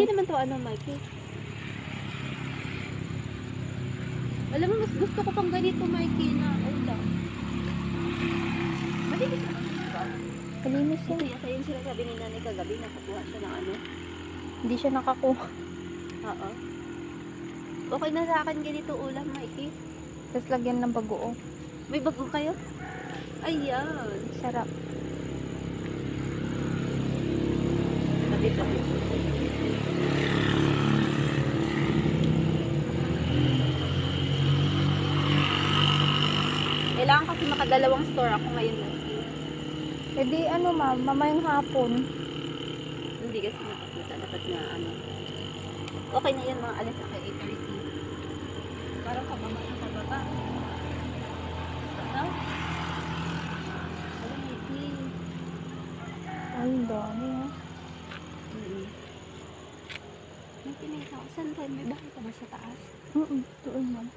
naman to ano, Mikey. Alam mo, mas gusto ko pang ganito, Mikey, na ulam. Malinis na ba? Kalinis Ito yan. yata yung sinasabi ni nanay kagabi, nakakuha siya ng ano. Hindi siya nakakuha. Oo. Okay na sa akin ganito ulam, Mikey. Tapos lagyan ng bagoong. May bago kayo? Ayan. Sarap. Lapit-lapit. Kailangan kasi makadalawang store ako ngayon, Mikey. E di ano ma'am, mamayang hapon. Hindi kasi nakakita. Dapat na ano. Okay na yan, mga alas na kay 8:30. Parang kababa ng kababa. Ano? Alam, Mikey. Ay, dami ha. May kinita ko. Saan tayo? May bahay ka ba sa taas? Doon ma'am.